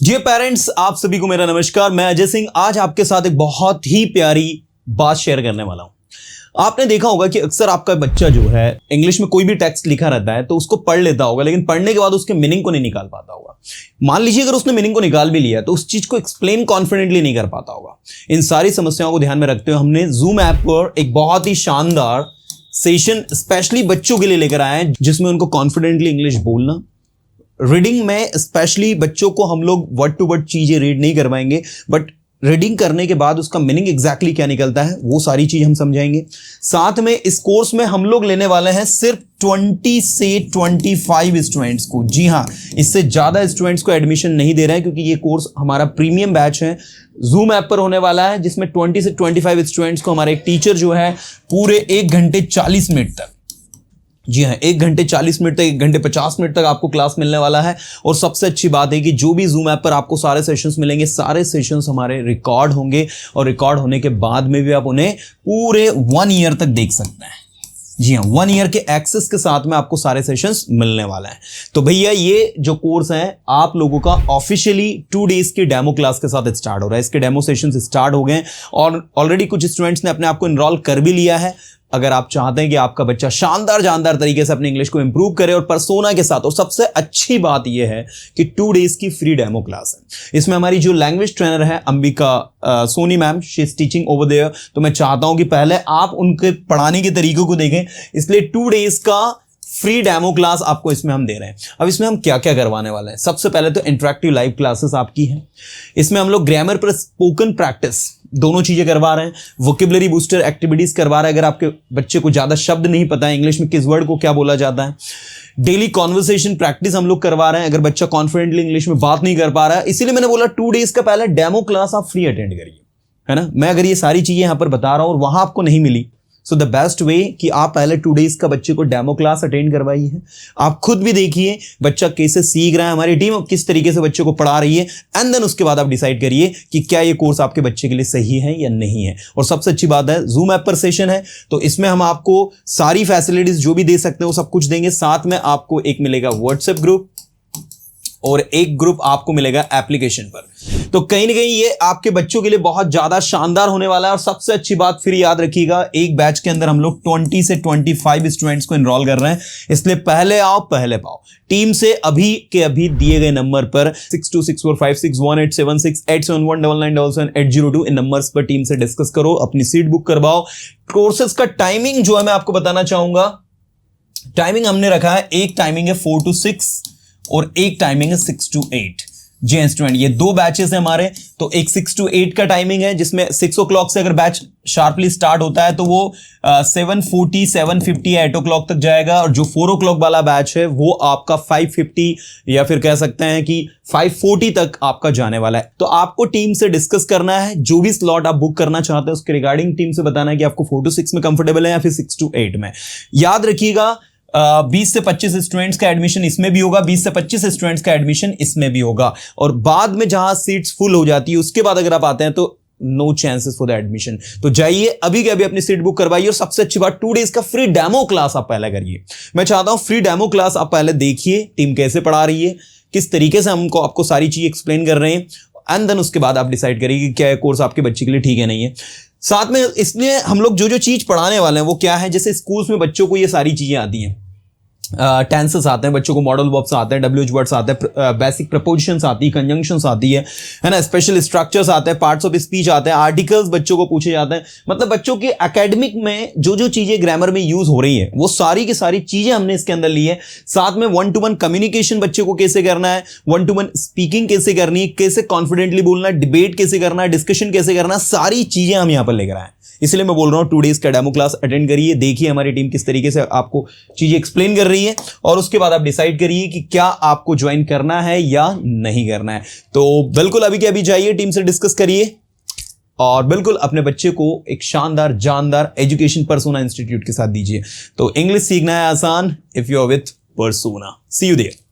Dear parents, आप सभी को मेरा नमस्कार। मैं अजय सिंह आज आपके साथ एक बहुत ही प्यारी बात शेयर करने वाला हूं। आपने देखा होगा कि अक्सर आपका बच्चा जो है इंग्लिश में कोई भी टेक्स्ट लिखा रहता है तो उसको पढ़ लेता होगा, लेकिन पढ़ने के बाद उसके मीनिंग को नहीं निकाल पाता होगा। मान लीजिए अगर उसने मीनिंग को निकाल भी लिया तो उस चीज को एक्सप्लेन कॉन्फिडेंटली नहीं कर पाता होगा। इन सारी समस्याओं को ध्यान में रखते हुए हमने जूम ऐप पर एक बहुत ही शानदार सेशन स्पेशली बच्चों के लिए लेकर आए हैं, जिसमें उनको कॉन्फिडेंटली इंग्लिश बोलना, रीडिंग में स्पेशली बच्चों को हम लोग वर्ड टू वर्ड चीजें रीड नहीं करवाएंगे, बट रीडिंग करने के बाद उसका मीनिंग एग्जैक्टली क्या निकलता है वो सारी चीज हम समझाएंगे। साथ में इस कोर्स में हम लोग लेने वाले हैं सिर्फ 20 से 25 स्टूडेंट्स को। जी हाँ, इससे ज्यादा स्टूडेंट्स को एडमिशन नहीं दे रहे हैं, क्योंकि ये कोर्स हमारा प्रीमियम बैच है, जूम ऐप पर होने वाला है, जिसमें 20 से 25 स्टूडेंट्स को हमारे एक टीचर जो है पूरे 1 घंटे 40 मिनट तक, जी हाँ 1 घंटे 40 मिनट तक, 1 घंटे 50 मिनट तक आपको क्लास मिलने वाला है। और सबसे अच्छी बात है कि जो भी जूम ऐप पर आपको सारे सेशंस मिलेंगे, सारे सेशंस हमारे रिकॉर्ड होंगे और रिकॉर्ड होने के बाद में भी आप उन्हें पूरे 1 ईयर तक देख सकते हैं। जी हाँ, 1 ईयर के एक्सेस के साथ में आपको सारे सेशंस मिलने वाला है। तो भैया ये जो कोर्स है आप लोगों का ऑफिशियली 2 डेज की डेमो क्लास के साथ स्टार्ट हो रहा है। इसके डेमो सेशंस स्टार्ट हो गए और ऑलरेडी कुछ स्टूडेंट्स ने अपने आप को इनरोल कर भी लिया है। अगर आप चाहते हैं कि आपका बच्चा शानदार तरीके से अपनी इंग्लिश को इंप्रूव करे और पर्सोना के साथ, और सबसे अच्छी बात यह है कि 2 डेज की फ्री डेमो क्लास है। इसमें हमारी जो लैंग्वेज ट्रेनर है Ambika Soni ma'am, she is teaching over there. तो मैं चाहता हूं कि पहले आप उनके पढ़ाने के तरीकों को देखें, इसलिए 2 डेज का फ्री डेमो क्लास आपको इसमें हम दे रहे हैं। अब इसमें हम क्या क्या करवाने वाले हैं? सबसे पहले तो इंटरैक्टिव लाइव क्लासेस आपकी हैं। इसमें हम लोग ग्रामर पर स्पोकन प्रैक्टिस दोनों चीजें करवा रहे हैं, वोकेबुलरी बूस्टर एक्टिविटीज करवा रहे हैं। अगर आपके बच्चे को ज्यादा शब्द नहीं पता है इंग्लिश में किस वर्ड को क्या बोला जाता है, डेली कॉन्वर्सेशन प्रैक्टिस हम लोग करवा रहे हैं। अगर बच्चा कॉन्फिडेंटली इंग्लिश में बात नहीं कर पा रहा है, इसीलिए मैंने बोला 2 डेज का पहले डेमो क्लास आप फ्री अटेंड करिए, है ना। मैं अगर ये सारी चीजें यहां पर बता रहा हूं और वहां आपको नहीं मिली, सो द बेस्ट वे कि आप पहले 2 डेज का बच्चे को डेमो क्लास अटेंड करवाइए। आप खुद भी देखिए बच्चा कैसे सीख रहा है, हमारी टीम किस तरीके से बच्चे को पढ़ा रही है, एंड देन उसके बाद आप डिसाइड करिए कि क्या ये कोर्स आपके बच्चे के लिए सही है या नहीं है। और सबसे अच्छी बात है जूम ऐप पर सेशन है, तो इसमें हम आपको सारी फैसिलिटीज जो भी दे सकते हैं वो सब कुछ देंगे। साथ में आपको एक मिलेगा व्हाट्सएप ग्रुप और एक ग्रुप आपको मिलेगा एप्लीकेशन पर। तो कहीं ना कहीं ये आपके बच्चों के लिए बहुत ज्यादा शानदार होने वाला है। और सबसे अच्छी बात फिर याद रखिएगा, एक बैच के अंदर हम लोग 20 से 25 स्टूडेंट्स को एनरोल कर रहे हैं, इसलिए पहले आओ पहले पाओ। टीम से अभी के अभी दिए गए नंबर पर 62645618718719977802 इन नंबर्स पर टीम से डिस्कस करो, अपनी सीट बुक करवाओ। कोर्सेज का टाइमिंग जो है मैं आपको बताना चाहूंगा। टाइमिंग हमने रखा है, एक टाइमिंग है 4 to 6 और एक टाइमिंग है 6 to 8। जी हाँ स्टूडेंट, ये 2 बैचेस हैं हमारे। तो एक 6 to 8 का टाइमिंग है, जिसमें 6 o'clock से अगर बैच शार्पली स्टार्ट होता है तो वो 7:40 7:50 या 8 o'clock तक जाएगा। और जो 4 o'clock वाला बैच है वो आपका 5:50 या फिर कह सकते हैं कि 5:40 तक आपका जाने वाला है। तो आपको टीम से डिस्कस करना है, जो भी स्लॉट आप बुक करना चाहते हैं उसके रिगार्डिंग टीम से बताना है कि आपको 4 to 6 में कंफर्टेबल है या फिर 6 to 8 में। याद रखिएगा 20 से 25 स्टूडेंट्स का एडमिशन इसमें भी होगा, 20 से 25 स्टूडेंट्स का एडमिशन इसमें भी होगा। और बाद में जहां सीट्स फुल हो जाती है उसके बाद अगर आप आते हैं तो no chances for the admission. तो जाइए अभी के अभी अपनी सीट बुक करवाइए। और सबसे अच्छी बात 2 डेज का फ्री डेमो क्लास आप पहले करिए। मैं चाहता हूं फ्री डेमो क्लास आप पहले देखिए, टीम कैसे पढ़ा रही है, किस तरीके से हमको आपको सारी चीज एक्सप्लेन कर रहे हैं, एंड देन उसके बाद आप डिसाइड करिए कि क्या कोर्स आपके बच्चे के लिए ठीक है नहीं है। साथ में इसलिए हम लोग जो चीज पढ़ाने वाले हैं वो क्या है, जैसे स्कूल्स में बच्चों को ये सारी चीजें आती हैं, टेंसेस आते हैं बच्चों को, मॉडल वर्ब्स आते हैं, WH वर्ड्स आते हैं, बेसिक प्रपोजिशंस आती है, कंजंक्शंस आती है ना, स्पेशल स्ट्रक्चर्स आते हैं, पार्ट्स ऑफ स्पीच आते हैं, आर्टिकल्स बच्चों को पूछे जाते हैं। मतलब बच्चों के एकेडमिक में जो चीजें ग्रामर में यूज हो रही है वो सारी की सारी चीजें हमने इसके अंदर ली है। साथ में 1-to-1 कम्युनिकेशन बच्चे को कैसे करना है, 1-to-1 स्पीकिंग कैसे करनी है, कैसे कॉन्फिडेंटली बोलना है, डिबेट कैसे करना है, डिस्कशन कैसे करना है, सारी चीजें हम यहां पर लेकर आए। इसलिए मैं बोल रहा हूं 2 डेज का डेमो क्लास अटेंड करिए, देखिए हमारी टीम किस तरीके से आपको चीजें एक्सप्लेन कर रही है, और उसके बाद आप डिसाइड करिए कि क्या आपको ज्वाइन करना है या नहीं करना है। तो बिल्कुल अभी के अभी जाइए, टीम से डिस्कस करिए और बिल्कुल अपने बच्चे को एक शानदार जानदार एजुकेशन पर्सोना इंस्टीट्यूट के साथ दीजिए। तो इंग्लिश सीखना है आसान if you are with Persona. See you there.